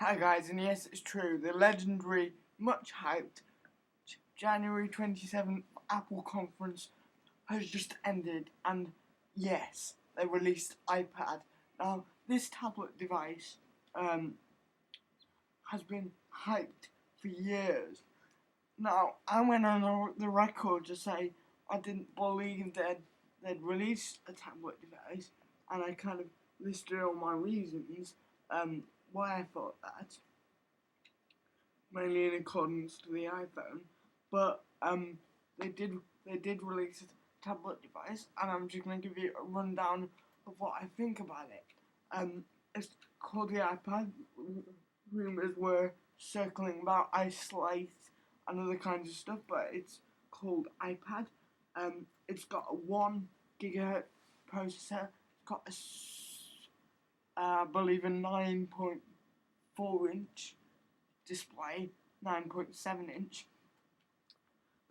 Hi guys, and yes, it's true, the legendary, much hyped January 27th Apple conference has just ended, and yes, they released iPad. Now, this tablet device has been hyped for years. Now, I went on the record to say I didn't believe they'd release a tablet device, and I kind of listed all my reasons why I thought that, mainly in accordance to the iPhone. But they did release a tablet device, and I'm just going to give you a rundown of what I think about it. It's called the iPad. Rumors were circling about isolate and other kinds of stuff, but it's called iPad. It's got a 1 gigahertz processor. It's got I believe a 9.4 inch display, 9.7 inch.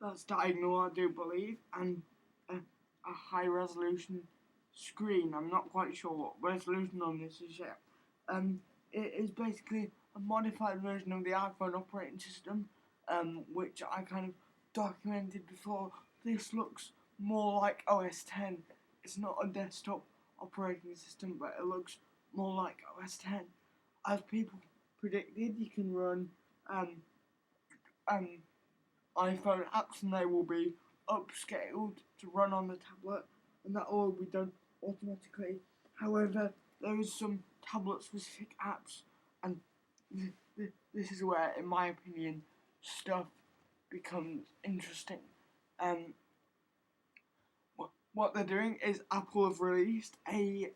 That's diagonal, I do believe, and a high resolution screen. I'm not quite sure what resolution on this is yet. It is basically a modified version of the iPhone operating system, which I kind of documented before. This looks more like OS X. It's not a desktop operating system, but it looks more like OS X. As people predicted, you can run iPhone apps, and they will be upscaled to run on the tablet, and that will be done automatically. However, there is some tablet-specific apps, and this is where, in my opinion, stuff becomes interesting. What they're doing is Apple have released a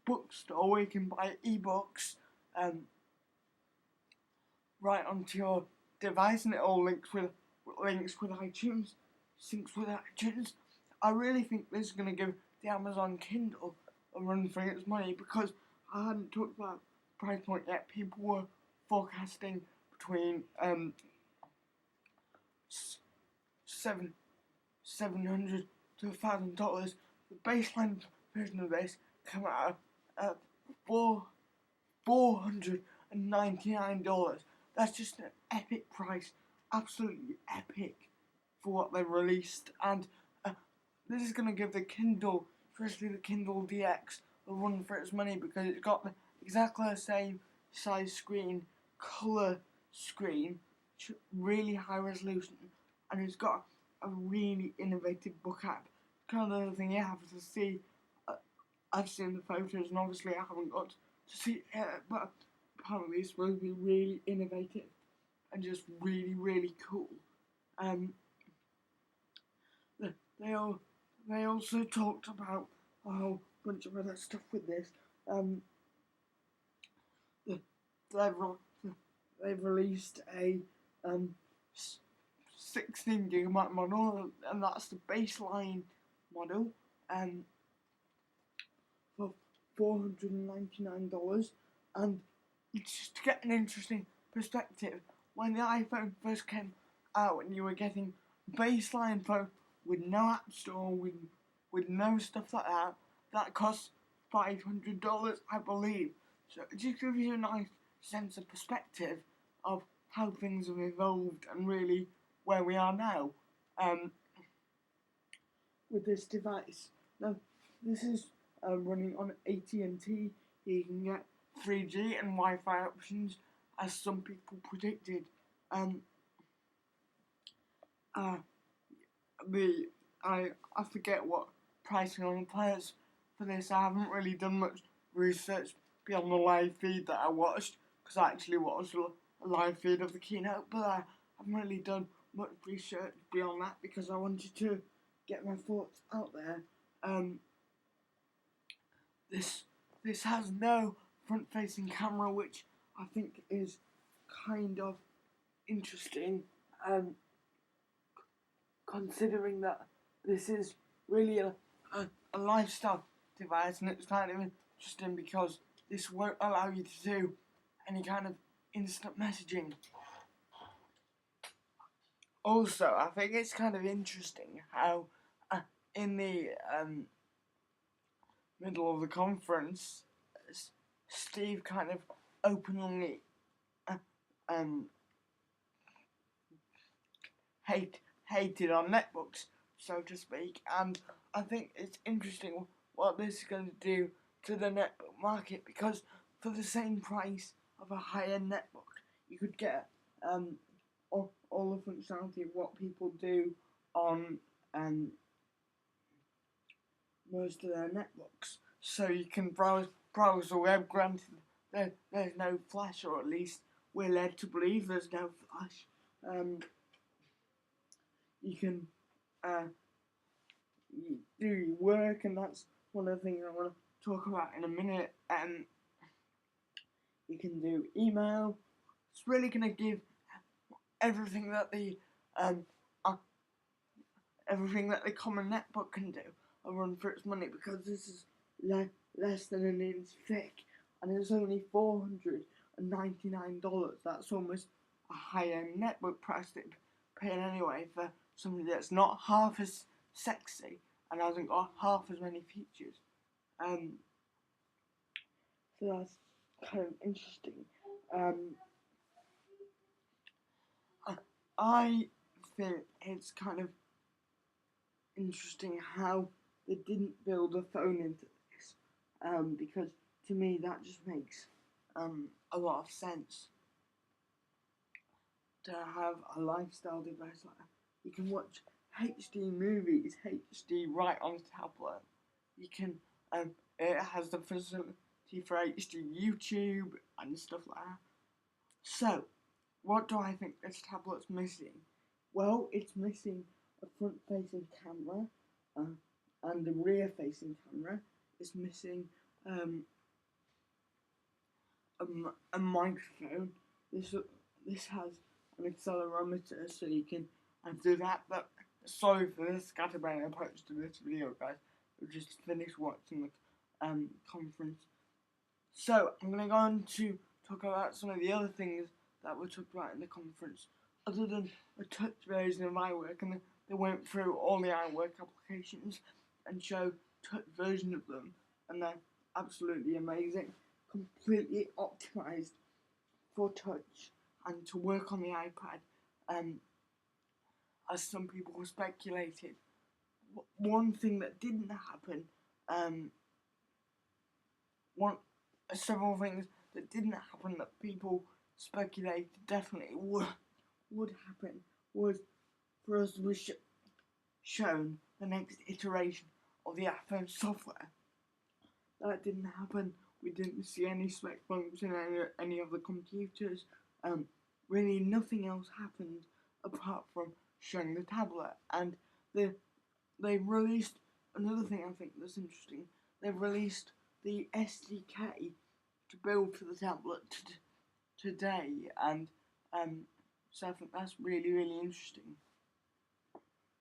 bookstore where you can buy ebooks right onto your device, and it all links with iTunes, syncs with iTunes. I really think this is going to give the Amazon Kindle a run for its money, because I hadn't talked about price point yet. People were forecasting between $700 to $1,000. The baseline version of this came out at $499. That's just an epic price, absolutely epic for what they released, and this is going to give the Kindle, especially the Kindle DX, a run for its money, because it's got exactly the same size screen, colour screen, really high resolution, and it's got a really innovative book app. Kind of the thing you have to see. I've seen the photos, and obviously I haven't got to see it, but apparently it's supposed to be really innovative and just really, really cool. They also talked about a whole bunch of other stuff with this. They've released a 16 gigabyte model, and that's the baseline model, for $499. And just to get an interesting perspective, when the iPhone first came out and you were getting baseline phone with no app store, with no stuff like that, that cost $500, I believe. So it just gives you a nice sense of perspective of how things have evolved and really where we are now with this device. Now, this is running on AT&T. You can get 3G and Wi-Fi options, as some people predicted. I forget what pricing on the players for this. I haven't really done much research beyond the live feed that I watched, because I actually watched a live feed of the keynote, but I haven't really done much research beyond that because I wanted to get my thoughts out there. This has no front-facing camera, which I think is kind of interesting, considering that this is really a lifestyle device, and it's kind of interesting because this won't allow you to do any kind of instant messaging. Also, I think it's kind of interesting how in the middle of the conference, Steve kind of openly um hated on netbooks, so to speak, and I think it's interesting what this is going to do to the netbook market, because for the same price of a high-end netbook, you could get all the functionality of what people do on most of their netbooks. So you can browse the web. Granted, there's no flash, or at least we're led to believe there's no flash. You can do your work, and that's one of the things I want to talk about in a minute. You can do email. It's really going to give everything that the common netbook can do a run for its money, because this is less than an inch thick, and it's only $499. That's almost a high-end netbook price that you're paying anyway for something that's not half as sexy and hasn't got half as many features. So that's kind of interesting. I think it's kind of interesting how they didn't build a phone into this, because to me that just makes a lot of sense. To have a lifestyle device like that, you can watch HD movies, HD right on the tablet. You can, it has the facility for HD YouTube and stuff like that. So, what do I think this tablet's missing? Well, it's missing a front-facing camera and a rear-facing camera. It's missing a microphone. This has an accelerometer, so you can do that. But sorry for this scatterbrain approach to this video, guys. We just finished watching the conference. So I'm gonna go on to talk about some of the other things that were talked about in the conference, other than the touch version of iWork, and they went through all the iWork applications and show touch version of them, and they're absolutely amazing, completely optimized for touch and to work on the iPad, as some people speculated. One thing that didn't happen, several things that didn't happen that people speculated definitely would happen, was for us to be shown the next iteration of the iPhone software. That didn't happen. We didn't see any spec bumps in any of the computers. Really nothing else happened apart from showing the tablet. And they released another thing I think that's interesting. They've released the SDK to build for the tablet today, and so I think that's really interesting.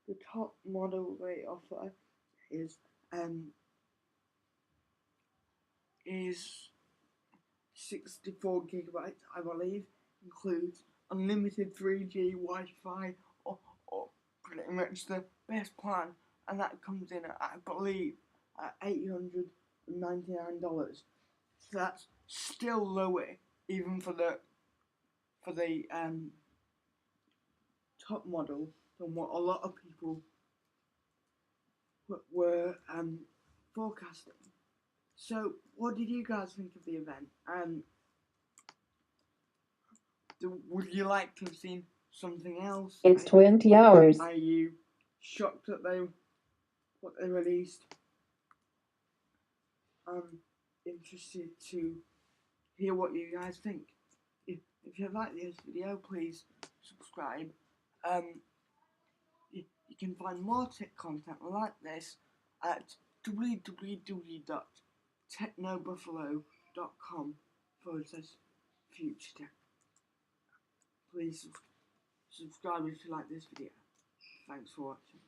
The top model they offer is 64 gigabytes, I believe, includes unlimited 3G Wi-Fi, or pretty much the best plan, and that comes in at, I believe, at $899. So that's still lower, even for the top model, than what a lot of people were forecasting. So, what did you guys think of the event? Would you like to have seen something else? It's 20 hours. Are you shocked at what they released? I'm interested to hear what you guys think. If you like this video, please subscribe. You can find more tech content like this at www.technobuffalo.com/future tech. Please subscribe if you like this video. Thanks for watching.